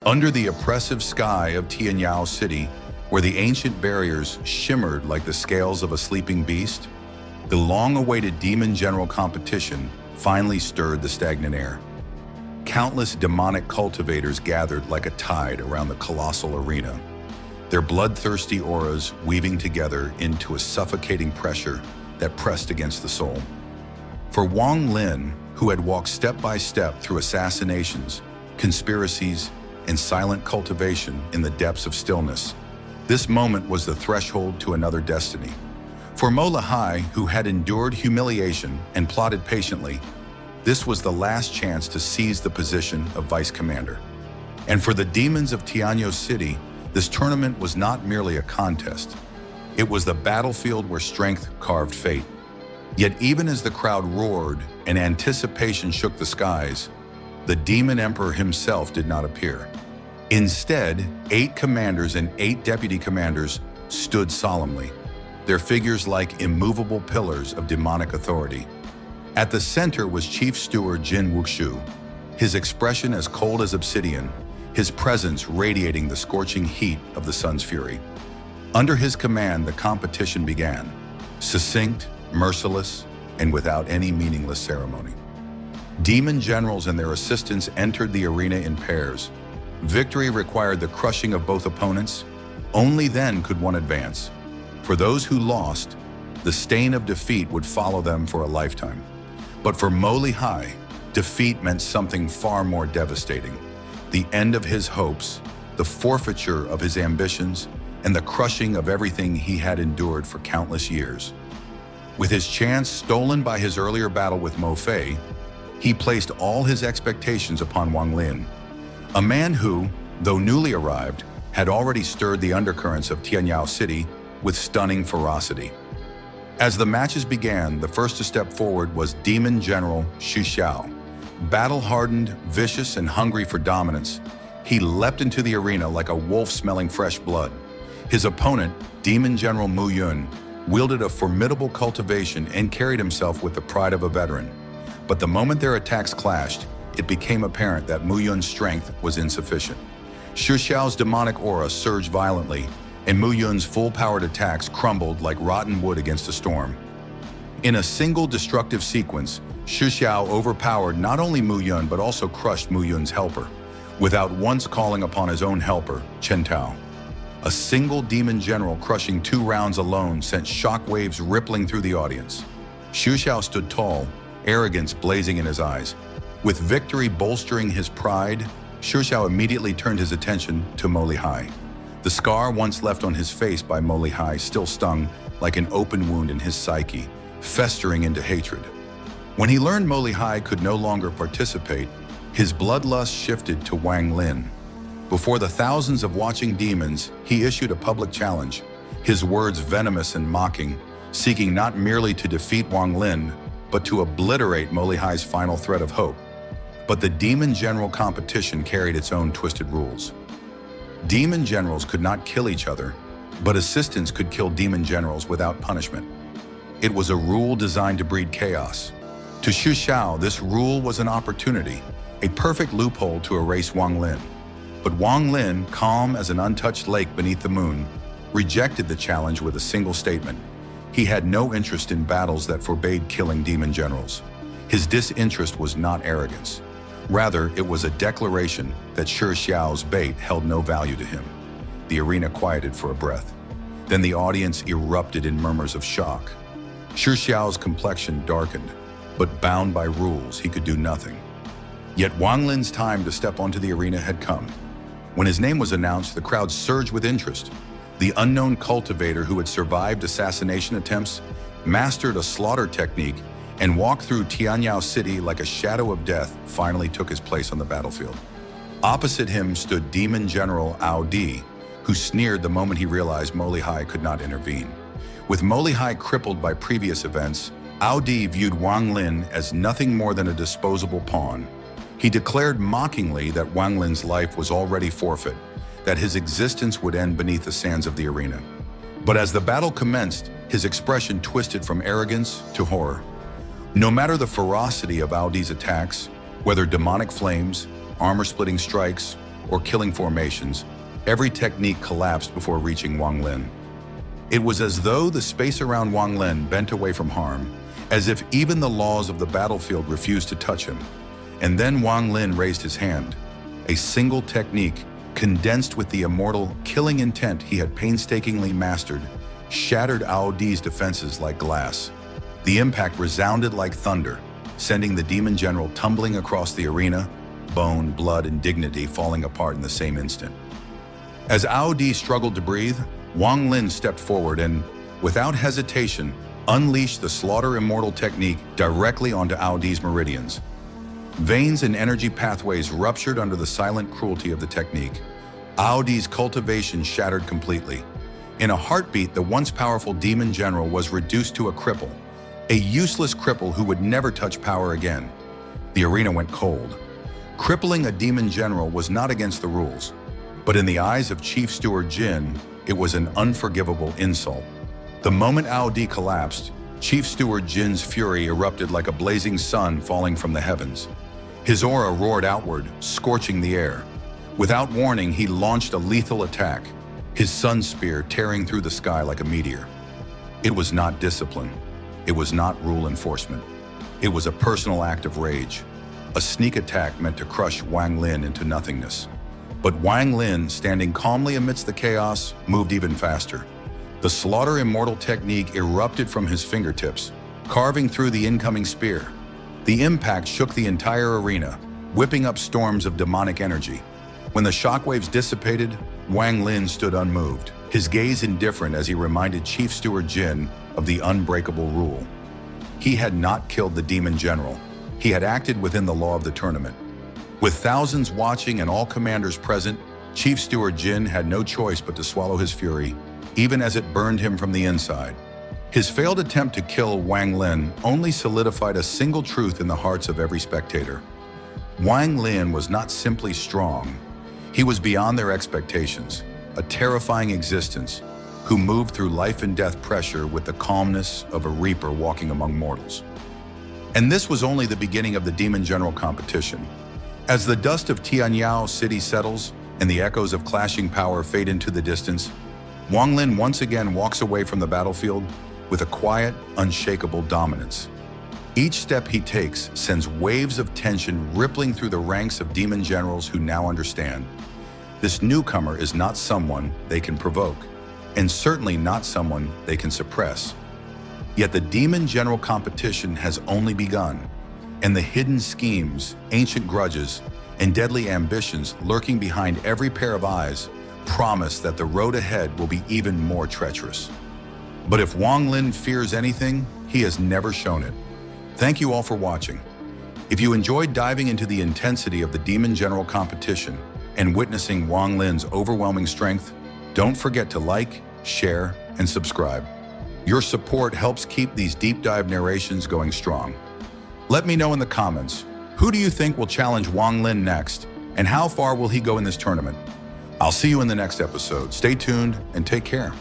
Under the oppressive sky of Tianyao City, where the ancient barriers shimmered like the scales of a sleeping beast, the long-awaited demon general competition finally stirred the stagnant air. Countless demonic cultivators gathered like a tide around the colossal arena, their bloodthirsty auras weaving together into a suffocating pressure that pressed against the soul. For Wang Lin, who had walked step by step through assassinations, conspiracies, and silent cultivation in the depths of stillness, this moment was the threshold to another destiny. For Lihai, who had endured humiliation and plotted patiently, this was the last chance to seize the position of vice commander. And for the demons of Tianyao City, this tournament was not merely a contest. It was the battlefield where strength carved fate. Yet even as the crowd roared and anticipation shook the skies, the demon emperor himself did not appear. Instead, 8 commanders and 8 deputy commanders stood solemnly, their figures like immovable pillars of demonic authority. At the center was Chief Steward Jin Wuxu, his expression as cold as obsidian, his presence radiating the scorching heat of the sun's fury. Under his command, the competition began, succinct, merciless, and without any meaningless ceremony. Demon generals and their assistants entered the arena in pairs. Victory required the crushing of both opponents. Only then could one advance. For those who lost, the stain of defeat would follow them for a lifetime. But for Lihai, defeat meant something far more devastating. The end of his hopes, the forfeiture of his ambitions, and the crushing of everything he had endured for countless years. With his chance stolen by his earlier battle with Mo Fei, he placed all his expectations upon Wang Lin, a man who, though newly arrived, had already stirred the undercurrents of Tianyao City with stunning ferocity. As the matches began, the first to step forward was Demon General Shu Xiao. Battle-hardened, vicious, and hungry for dominance, he leapt into the arena like a wolf smelling fresh blood. His opponent, Demon General Mu Yun, wielded a formidable cultivation and carried himself with the pride of a veteran. But the moment their attacks clashed, it became apparent that Mu Yun's strength was insufficient. Shu Xiao's demonic aura surged violently, and Mu Yun's full-powered attacks crumbled like rotten wood against a storm. In a single destructive sequence, Shu Xiao overpowered not only Mu Yun but also crushed Mu Yun's helper, without once calling upon his own helper, Chen Tao. A single demon general crushing 2 rounds alone sent shockwaves rippling through the audience. Shu Xiao stood tall, arrogance blazing in his eyes. With victory bolstering his pride, Shu Xiao immediately turned his attention to Lihai. The scar once left on his face by Lihai still stung like an open wound in his psyche, festering into hatred. When he learned Lihai could no longer participate, his bloodlust shifted to Wang Lin. Before the thousands of watching demons, he issued a public challenge, his words venomous and mocking, seeking not merely to defeat Wang Lin, but to obliterate Lihai's final thread of hope. But the demon general competition carried its own twisted rules. Demon generals could not kill each other, but assistants could kill demon generals without punishment. It was a rule designed to breed chaos. To Shu Xiao, this rule was an opportunity, a perfect loophole to erase Wang Lin. But Wang Lin, calm as an untouched lake beneath the moon, rejected the challenge with a single statement. He had no interest in battles that forbade killing demon generals. His disinterest was not arrogance. Rather, it was a declaration that Shu Xiao's bait held no value to him. The arena quieted for a breath. Then the audience erupted in murmurs of shock. Shu Xiao's complexion darkened, but bound by rules, he could do nothing. Yet Wang Lin's time to step onto the arena had come. When his name was announced, the crowd surged with interest. The unknown cultivator who had survived assassination attempts, mastered a slaughter technique, and walked through Tianyao City like a shadow of death finally took his place on the battlefield. Opposite him stood Demon General Ao Di, who sneered the moment he realized Lihai could not intervene. With Lihai crippled by previous events, Ao Di viewed Wang Lin as nothing more than a disposable pawn. He declared mockingly that Wang Lin's life was already forfeit, that his existence would end beneath the sands of the arena. But as the battle commenced, his expression twisted from arrogance to horror. No matter the ferocity of Ao Di's attacks, whether demonic flames, armor-splitting strikes, or killing formations, every technique collapsed before reaching Wang Lin. It was as though the space around Wang Lin bent away from harm, as if even the laws of the battlefield refused to touch him. And then Wang Lin raised his hand. A single technique, condensed with the immortal, killing intent he had painstakingly mastered, shattered Aodi's defenses like glass. The impact resounded like thunder, sending the demon general tumbling across the arena, bone, blood, and dignity falling apart in the same instant. As Aodi struggled to breathe, Wang Lin stepped forward and, without hesitation, unleashed the slaughter immortal technique directly onto Aodi's meridians. Veins and energy pathways ruptured under the silent cruelty of the technique. Aodi's cultivation shattered completely. In a heartbeat, the once powerful demon general was reduced to a cripple, a useless cripple who would never touch power again. The arena went cold. Crippling a demon general was not against the rules, but in the eyes of Chief Steward Jin, it was an unforgivable insult. The moment Aodi collapsed, Chief Steward Jin's fury erupted like a blazing sun falling from the heavens. His aura roared outward, scorching the air. Without warning, he launched a lethal attack, his sun spear tearing through the sky like a meteor. It was not discipline. It was not rule enforcement. It was a personal act of rage, a sneak attack meant to crush Wang Lin into nothingness. But Wang Lin, standing calmly amidst the chaos, moved even faster. The slaughter immortal technique erupted from his fingertips, carving through the incoming spear. The impact shook the entire arena, whipping up storms of demonic energy. When the shockwaves dissipated, Wang Lin stood unmoved, his gaze indifferent as he reminded Chief Steward Jin of the unbreakable rule. He had not killed the demon general. He had acted within the law of the tournament. With thousands watching and all commanders present, Chief Steward Jin had no choice but to swallow his fury, even as it burned him from the inside. His failed attempt to kill Wang Lin only solidified a single truth in the hearts of every spectator. Wang Lin was not simply strong. He was beyond their expectations, a terrifying existence who moved through life and death pressure with the calmness of a reaper walking among mortals. And this was only the beginning of the Demon General competition. As the dust of Tianyao City settles and the echoes of clashing power fade into the distance, Wang Lin once again walks away from the battlefield with a quiet, unshakable dominance. Each step he takes sends waves of tension rippling through the ranks of demon generals who now understand. This newcomer is not someone they can provoke, and certainly not someone they can suppress. Yet the demon general competition has only begun, and the hidden schemes, ancient grudges, and deadly ambitions lurking behind every pair of eyes promise that the road ahead will be even more treacherous. But if Wang Lin fears anything, he has never shown it. Thank you all for watching. If you enjoyed diving into the intensity of the Demon General competition and witnessing Wang Lin's overwhelming strength, don't forget to like, share, and subscribe. Your support helps keep these deep dive narrations going strong. Let me know in the comments, who do you think will challenge Wang Lin next, and how far will he go in this tournament? I'll see you in the next episode. Stay tuned and take care.